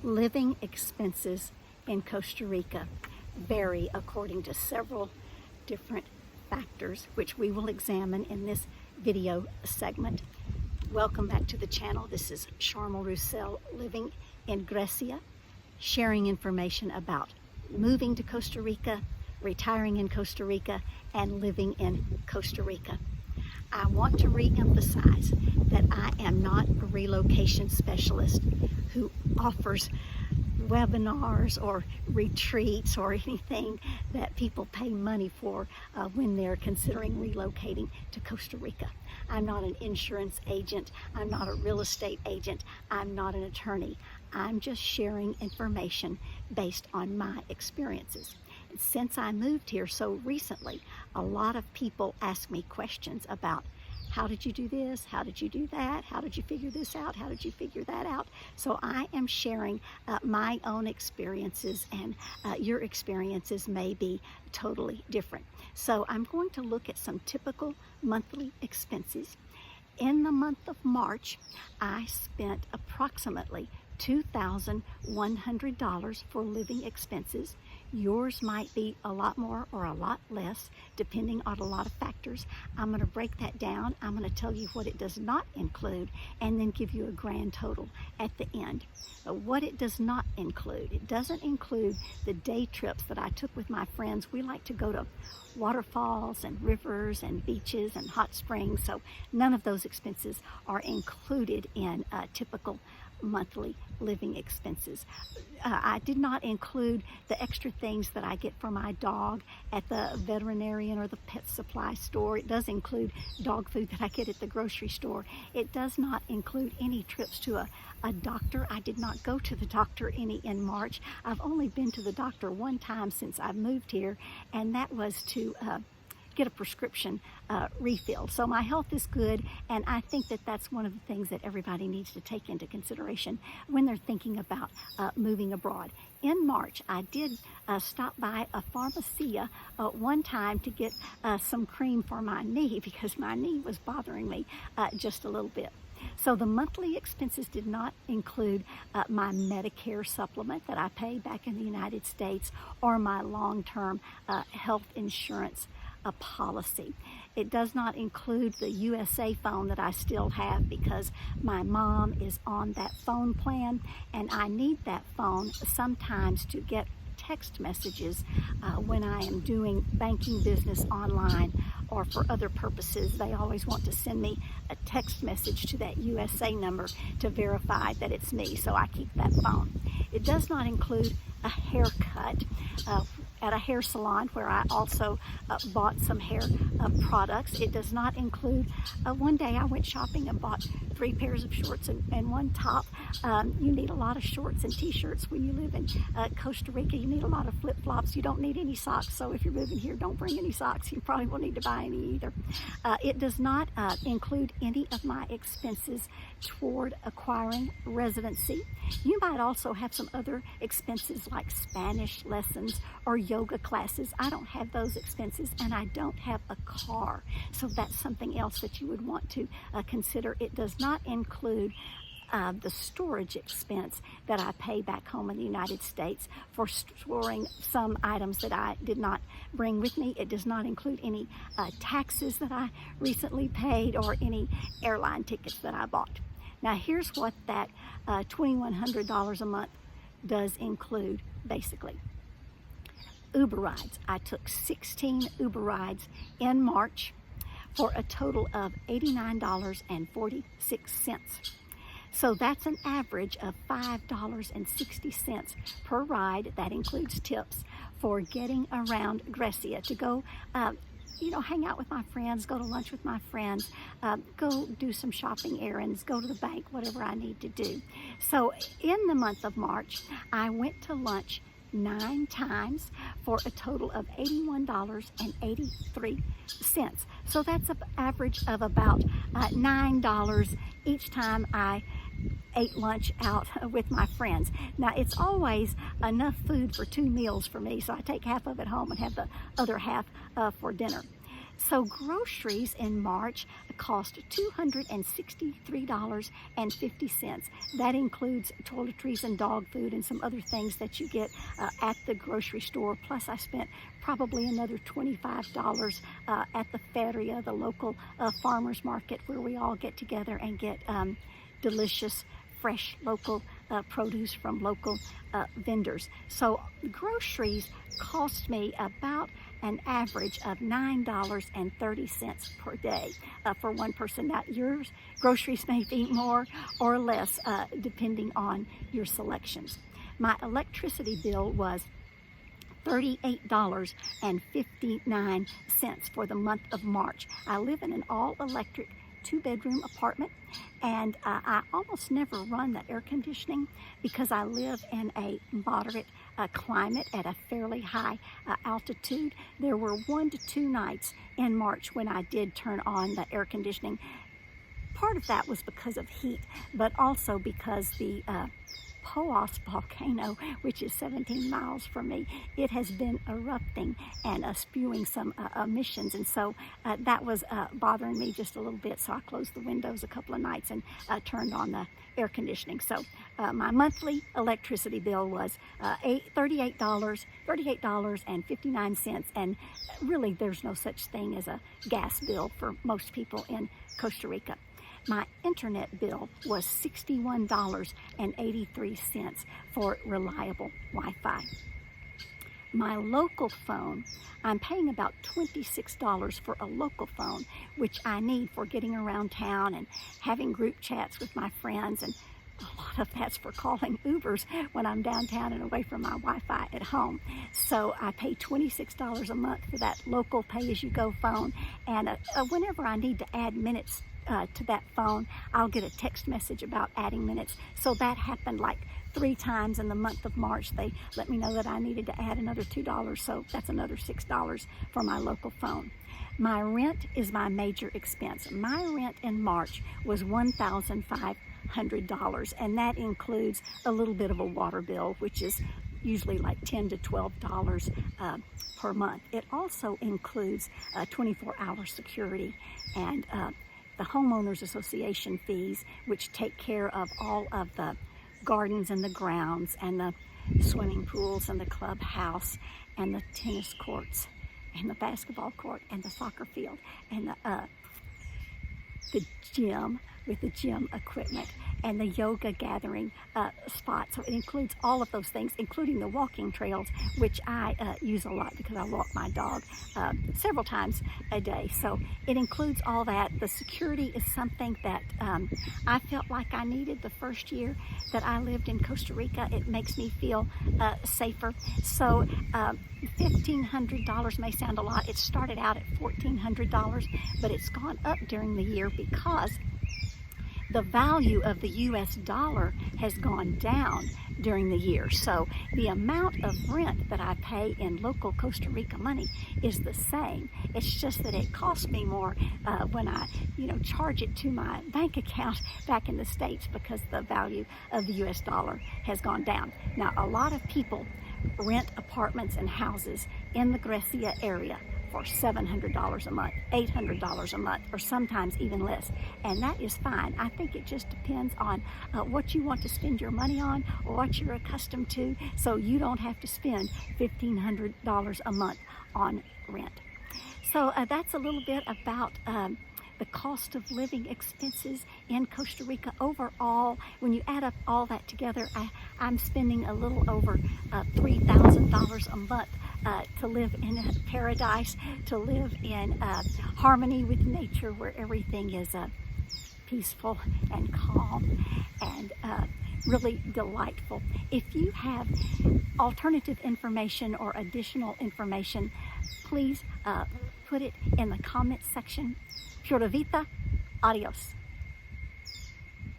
Living expenses in Costa Rica vary according to several different factors, which we will examine in this video segment. Welcome back to the channel. This is Charmel Roussel, living in Grecia, sharing information about moving to Costa Rica, retiring in Costa Rica, and living in Costa Rica. I want to re-emphasize that I am not a relocation specialist who offers webinars or retreats or anything that people pay money for when they're considering relocating to Costa Rica. I'm not an insurance agent. I'm not a real estate agent. I'm not an attorney. I'm just sharing information based on my experiences. Since I moved here so recently, a lot of people ask me questions about how did you do this? How did you do that? How did you figure this out? How did you figure that out? So I am sharing my own experiences, and your experiences may be totally different. So I'm going to look at some typical monthly expenses. In the month of March, I spent approximately $2,100 for living expenses. Yours might be a lot more or a lot less, depending on a lot of factors. I'm going to break that down. I'm going to tell you what it does not include, and then give you a grand total at the end. What it does not include, it doesn't include the day trips that I took with my friends. We like to go to waterfalls and rivers and beaches and hot springs, so none of those expenses are included in typical monthly living expenses. I did not include the extra things that I get for my dog at the veterinarian or the pet supply store. It does include dog food that I get at the grocery store. It does not include any trips to a doctor. I did not go to the doctor any in March. I've only been to the doctor one time since I've moved here, and that was to get a prescription refilled. So my health is good, and I think that that's one of the things that everybody needs to take into consideration when they're thinking about moving abroad. In March, I did stop by a pharmacia one time to get some cream for my knee because my knee was bothering me just a little bit. So the monthly expenses did not include my Medicare supplement that I pay back in the United States or my long-term health insurance policy. It does not include the USA phone that I still have because my mom is on that phone plan, and I need that phone sometimes to get text messages when I am doing banking business online or for other purposes. They always want to send me a text message to that USA number to verify that it's me, so I keep that phone. It does not include a haircut at a hair salon where I also bought some hair products. It does not include, one day I went shopping and bought 3 pairs of shorts and 1 top. You need a lot of shorts and t-shirts when you live in Costa Rica. You need a lot of flip-flops. You don't need any socks, so if you're moving here, don't bring any socks. You probably won't need to buy any either. It does not include any of my expenses toward acquiring residency. You might also have some other expenses like Spanish lessons or yoga classes. I don't have those expenses, and I don't have a car, so that's something else that you would want to consider. It does not include the storage expense that I pay back home in the United States for storing some items that I did not bring with me. It does not include any taxes that I recently paid or any airline tickets that I bought. Now here's what that $2,100 a month does include, basically. Uber rides. I took 16 Uber rides in March for a total of $89.46. So that's an average of $5.60 per ride. That includes tips for getting around Grecia to go hang out with my friends, go to lunch with my friends, go do some shopping errands, go to the bank, whatever I need to do. So in the month of March, I went to lunch 9 times for a total of $81.83. So that's an average of about $9 each time I ate lunch out with my friends. Now, it's always enough food for 2 meals for me, so I take half of it home and have the other half for dinner. So groceries in March cost $263.50. That includes toiletries and dog food and some other things that you get at the grocery store. Plus I spent probably another $25 at the feria, the local farmers market, where we all get together and get delicious fresh local produce from local vendors. So groceries cost me about an average of $9.30 per day for one person. Now yours groceries may be more or less depending on your selections. My electricity bill was $38.59 for the month of March. I live in an all-electric 2-bedroom apartment, and I almost never run the air conditioning because I live in a moderate climate at a fairly high altitude. There were 1 to 2 nights in March when I did turn on the air conditioning. Part of that was because of heat, but also because the Poas volcano, which is 17 miles from me, it has been erupting and spewing some emissions, and so that was bothering me just a little bit, so I closed the windows a couple of nights and turned on the air conditioning. So my monthly electricity bill was $38.59, and really there's no such thing as a gas bill for most people in Costa Rica. My internet bill was $61.83 for reliable Wi-Fi. My local phone, I'm paying about $26 for a local phone, which I need for getting around town and having group chats with my friends, and a lot of that's for calling Ubers when I'm downtown and away from my Wi-Fi at home. So I pay $26 a month for that local pay-as-you-go phone, and whenever I need to add minutes to that phone, I'll get a text message about adding minutes. So that happened like 3 times in the month of March. They let me know that I needed to add another $2, so that's another $6 for my local phone. My rent is my major expense. My rent in March was $1,500, and that includes a little bit of a water bill, which is usually like $10 to $12 per month. It also includes 24-hour security and the homeowners association fees, which take care of all of the gardens and the grounds and the swimming pools and the clubhouse and the tennis courts and the basketball court and the soccer field and the gym with the gym equipment and the yoga gathering spot. So it includes all of those things, including the walking trails, which I use a lot because I walk my dog several times a day. So it includes all that. The security is something that I felt like I needed the first year that I lived in Costa Rica. It makes me feel safer. So $1,500 may sound a lot. It started out at $1,400, but it's gone up during the year because the value of the US dollar has gone down during the year. So the amount of rent that I pay in local Costa Rica money is the same. It's just that it costs me more when I, charge it to my bank account back in the States because the value of the US dollar has gone down. Now, a lot of people rent apartments and houses in the Grecia area for $700 a month, $800 a month, or sometimes even less. And that is fine. I think it just depends on what you want to spend your money on or what you're accustomed to, so you don't have to spend $1,500 a month on rent. So that's a little bit about the cost of living expenses in Costa Rica. Overall, when you add up all that together, I'm spending a little over $3,000 a month to live in a paradise, to live in harmony with nature, where everything is peaceful and calm and really delightful. If you have alternative information or additional information, please put it in the comments section. Pura Vida, adios.